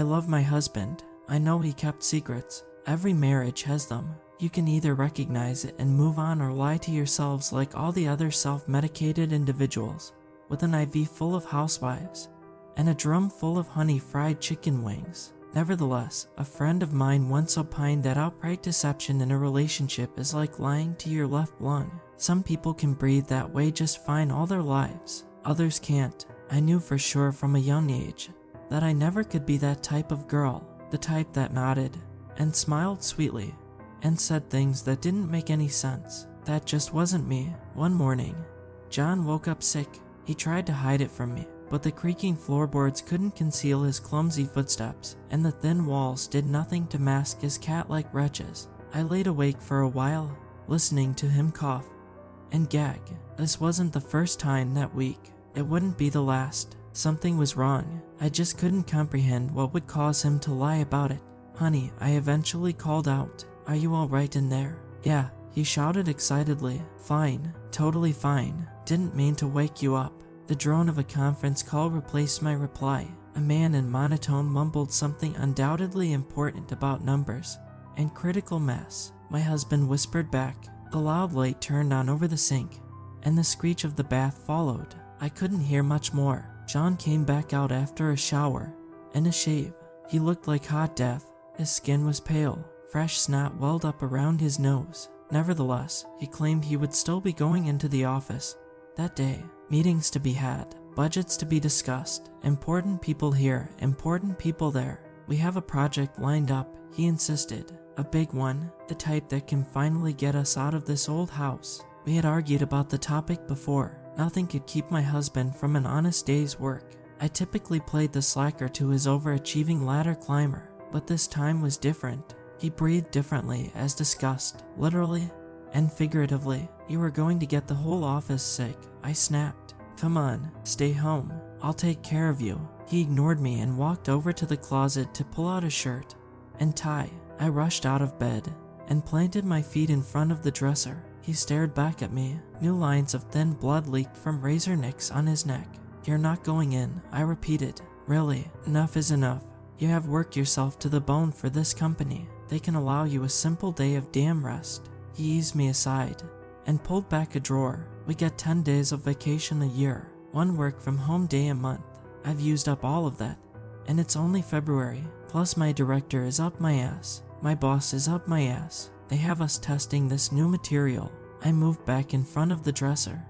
love my husband. I know he kept secrets. Every marriage has them. You can either recognize it and move on or lie to yourselves like all the other self-medicated individuals with an IV full of housewives and a drum full of honey fried chicken wings. Nevertheless, a friend of mine once opined that outright deception in a relationship is like lying to your left lung. Some people can breathe that way just fine all their lives. Others can't. I knew for sure from a young age that I never could be that type of girl, the type that nodded and smiled sweetly and said things that didn't make any sense. That just wasn't me. One morning, John woke up sick. He tried to hide it from me, but the creaking floorboards couldn't conceal his clumsy footsteps, and the thin walls did nothing to mask his cat-like retches. I laid awake for a while, listening to him cough and gag. This wasn't the first time that week. It wouldn't be the last. Something was wrong. I just couldn't comprehend what would cause him to lie about it. Honey, I eventually called out. Are you all right in there? Yeah, he shouted excitedly. Fine, totally fine. Didn't mean to wake you up. The drone of a conference call replaced my reply. A man in monotone mumbled something undoubtedly important about numbers and critical mass. My husband whispered back. The loud light turned on over the sink, and the screech of the bath followed. I couldn't hear much more. John came back out after a shower and a shave. He looked like hot death. His skin was pale. Fresh snot welled up around his nose. Nevertheless, he claimed he would still be going into the office that day. Meetings to be had, budgets to be discussed, important people here, important people there. We have a project lined up, he insisted. A big one, the type that can finally get us out of this old house. We had argued about the topic before. Nothing could keep my husband from an honest day's work. I typically played the slacker to his overachieving ladder climber, but this time was different. He breathed differently as discussed, literally and figuratively. You were going to get the whole office sick, I snapped. Come on, stay home. I'll take care of you. He ignored me and walked over to the closet to pull out a shirt and tie. I rushed out of bed and planted my feet in front of the dresser. He stared back at me. New lines of thin blood leaked from razor nicks on his neck. You're not going in, I repeated. Really, enough is enough. You have worked yourself to the bone for this company. They can allow you a simple day of damn rest. He eased me aside and pulled back a drawer. We get 10 days of vacation a year, one work from home day a month. I've used up all of that, and it's only February. Plus my director is up my ass. My boss is up my ass. They have us testing this new material. I moved back in front of the dresser.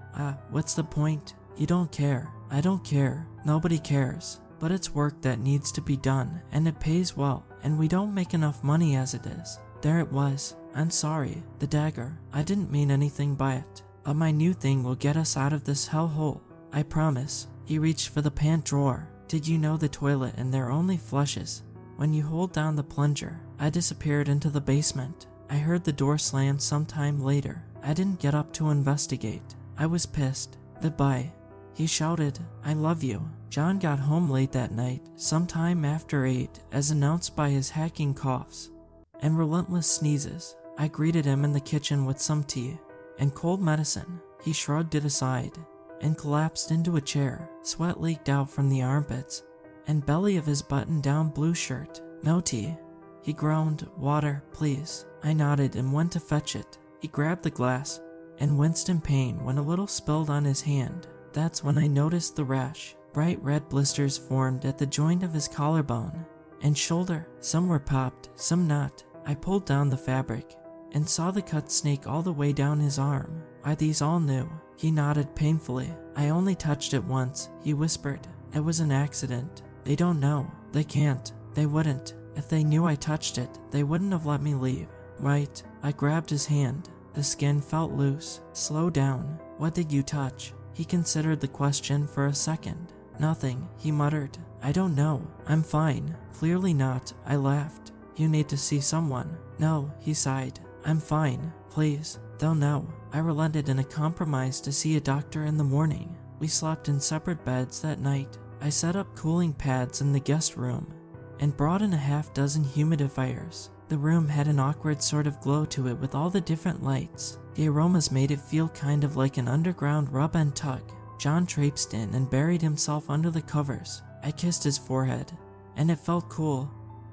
What's the point? You don't care. I don't care. Nobody cares. But it's work that needs to be done, and it pays well, and we don't make enough money as it is. There it was. I'm sorry. The dagger. I didn't mean anything by it. But my new thing will get us out of this hellhole. I promise. He reached for the pant drawer. Did you know the toilet and there only flushes when you hold down the plunger? I disappeared into the basement. I heard the door slam sometime later. I didn't get up to investigate. I was pissed. Goodbye. He shouted, I love you. John got home late that night, sometime after 8, as announced by his hacking coughs and relentless sneezes. I greeted him in the kitchen with some tea and cold medicine. He shrugged it aside and collapsed into a chair. Sweat leaked out from the armpits and belly of his button-down blue shirt. No tea. He groaned, water, please. I nodded and went to fetch it. He grabbed the glass and winced in pain when a little spilled on his hand. That's when I noticed the rash. Bright red blisters formed at the joint of his collarbone and shoulder. Some were popped, some not. I pulled down the fabric and saw the cut snake all the way down his arm. Are these all new? He nodded painfully. I only touched it once, he whispered. It was an accident. They don't know. They can't. They wouldn't. If they knew I touched it, they wouldn't have let me leave. Right. I grabbed his hand. The skin felt loose. Slow down. What did you touch? He considered the question for a second. Nothing, he muttered. I don't know. I'm fine. Clearly not, I laughed. You need to see someone. No, he sighed. I'm fine. Please. They'll know. I relented in a compromise to see a doctor in the morning. We slept in separate beds that night. I set up cooling pads in the guest room and brought in a half-dozen humidifiers. The room had an awkward sort of glow to it with all the different lights. The aromas made it feel kind of like an underground rub and tug. John traipsed in and buried himself under the covers. I kissed his forehead and it felt cool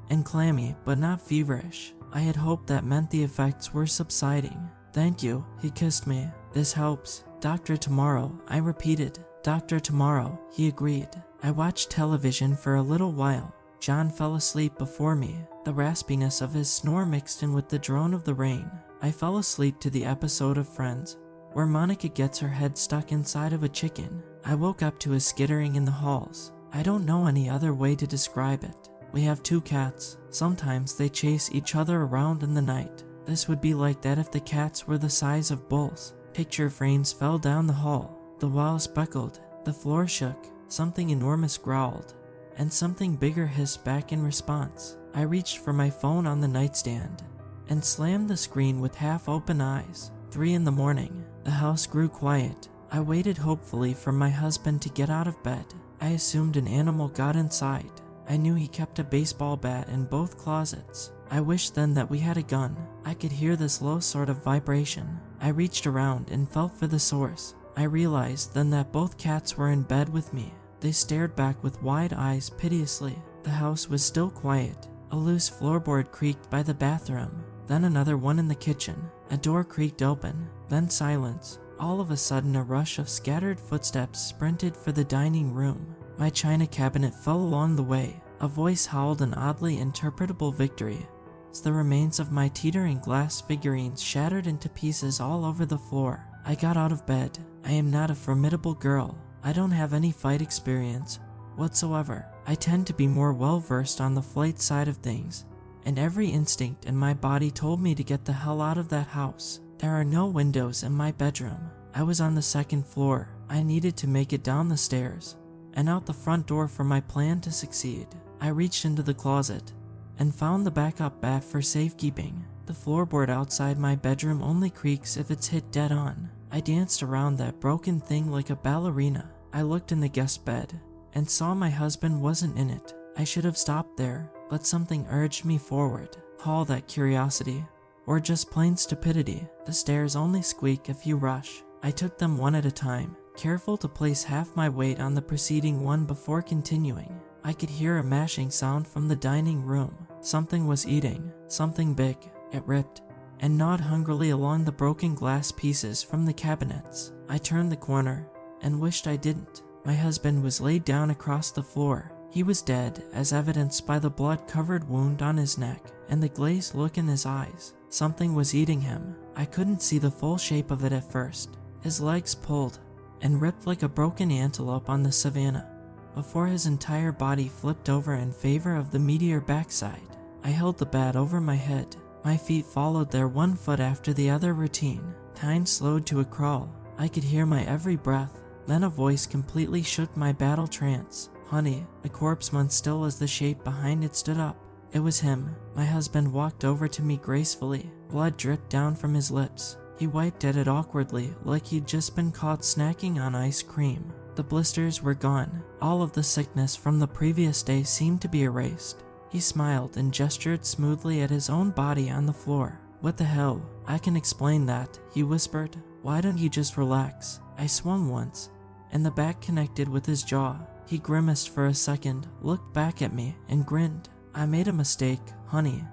and clammy, but not feverish. I had hoped that meant the effects were subsiding. "Thank you," he kissed me. "This helps." "Doctor tomorrow," I repeated. "Doctor tomorrow," he agreed. I watched television for a little while. John fell asleep before me. The raspiness of his snore mixed in with the drone of the rain. I fell asleep to the episode of Friends where Monica gets her head stuck inside of a chicken. I woke up to a skittering in the halls. I don't know any other way to describe it. We have 2 cats. Sometimes they chase each other around in the night. This would be like that if the cats were the size of bulls. Picture frames fell down the hall. The walls buckled. The floor shook. Something enormous growled, and something bigger hissed back in response. I reached for my phone on the nightstand and slammed the screen with half-open eyes. 3 in the morning. The house grew quiet. I waited hopefully for my husband to get out of bed. I assumed an animal got inside. I knew he kept a baseball bat in both closets. I wished then that we had a gun. I could hear this low sort of vibration. I reached around and felt for the source. I realized then that both cats were in bed with me. They stared back with wide eyes piteously. The house was still quiet. A loose floorboard creaked by the bathroom, then another one in the kitchen. A door creaked open, then silence. All of a sudden a rush of scattered footsteps sprinted for the dining room. My china cabinet fell along the way. A voice howled an oddly interpretable victory as the remains of my teetering glass figurines shattered into pieces all over the floor. I got out of bed. I am not a formidable girl. I don't have any fight experience whatsoever. I tend to be more well-versed on the flight side of things, and every instinct in my body told me to get the hell out of that house. There are no windows in my bedroom. I was on the 2nd floor. I needed to make it down the stairs and out the front door for my plan to succeed. I reached into the closet and found the backup bat for safekeeping. The floorboard outside my bedroom only creaks if it's hit dead on. I danced around that broken thing like a ballerina. I looked in the guest bed and saw my husband wasn't in it. I should have stopped there, but something urged me forward. Call that curiosity, or just plain stupidity. The stairs only squeak if you rush. I took them one at a time, careful to place half my weight on the preceding one before continuing. I could hear a mashing sound from the dining room. Something was eating, something big. It ripped and gnawed hungrily along the broken glass pieces from the cabinets. I turned the corner and wished I didn't. My husband was laid down across the floor. He was dead, as evidenced by the blood-covered wound on his neck and the glazed look in his eyes. Something was eating him. I couldn't see the full shape of it at first. His legs pulled and ripped like a broken antelope on the savannah before his entire body flipped over in favor of the meteor backside. I held the bat over my head. My feet followed their one foot after the other routine. Time slowed to a crawl. I could hear my every breath. Then a voice completely shook my battle trance. "Honey." The corpse went still as the shape behind it stood up. It was him. My husband walked over to me gracefully. Blood dripped down from his lips. He wiped at it awkwardly, like he'd just been caught snacking on ice cream. The blisters were gone. All of the sickness from the previous day seemed to be erased. He smiled and gestured smoothly at his own body on the floor. "What the hell? I can explain that," he whispered. "Why don't you just relax?" I swung once, and the bat connected with his jaw. He grimaced for a second, looked back at me, and grinned. "I made a mistake, honey,"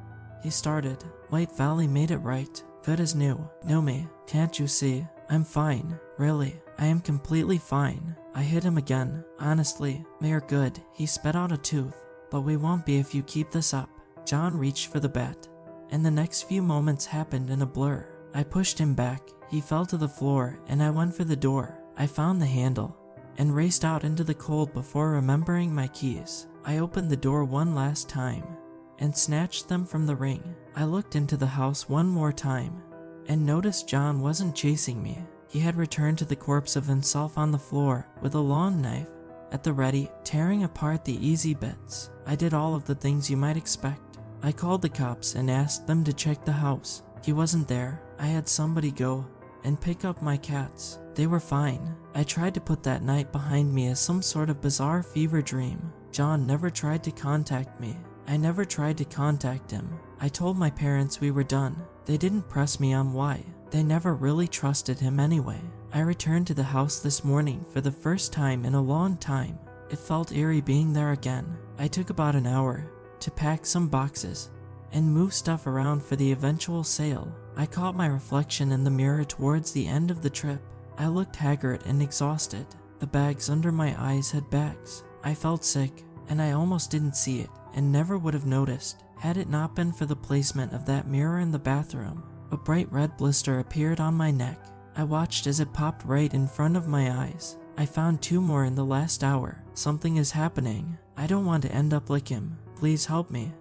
he started. "White Valley made it right. Good as new. Know me. Can't you see? I'm fine. Really. I am completely fine." I hit him again. "Honestly, we're good." He spat out a tooth. "But we won't be if you keep this up." John reached for the bat, and the next few moments happened in a blur. I pushed him back. He fell to the floor, and I went for the door. I found the handle and raced out into the cold before remembering my keys. I opened the door one last time and snatched them from the ring. I looked into the house one more time and noticed John wasn't chasing me. He had returned to the corpse of himself on the floor with a long knife at the ready, tearing apart the easy bits. I did all of the things you might expect. I called the cops and asked them to check the house. He wasn't there. I had somebody go and pick up my cats. They were fine. I tried to put that night behind me as some sort of bizarre fever dream. John never tried to contact me. I never tried to contact him. I told my parents we were done. They didn't press me on why. They never really trusted him anyway. I returned to the house this morning for the first time in a long time. It felt eerie being there again. I took about an hour to pack some boxes and move stuff around for the eventual sale. I caught my reflection in the mirror towards the end of the trip. I looked haggard and exhausted. The bags under my eyes had backs. I felt sick, and I almost didn't see it and never would have noticed had it not been for the placement of that mirror in the bathroom. A bright red blister appeared on my neck. I watched as it popped right in front of my eyes. I found 2 more in the last hour. Something is happening. I don't want to end up like him. Please help me.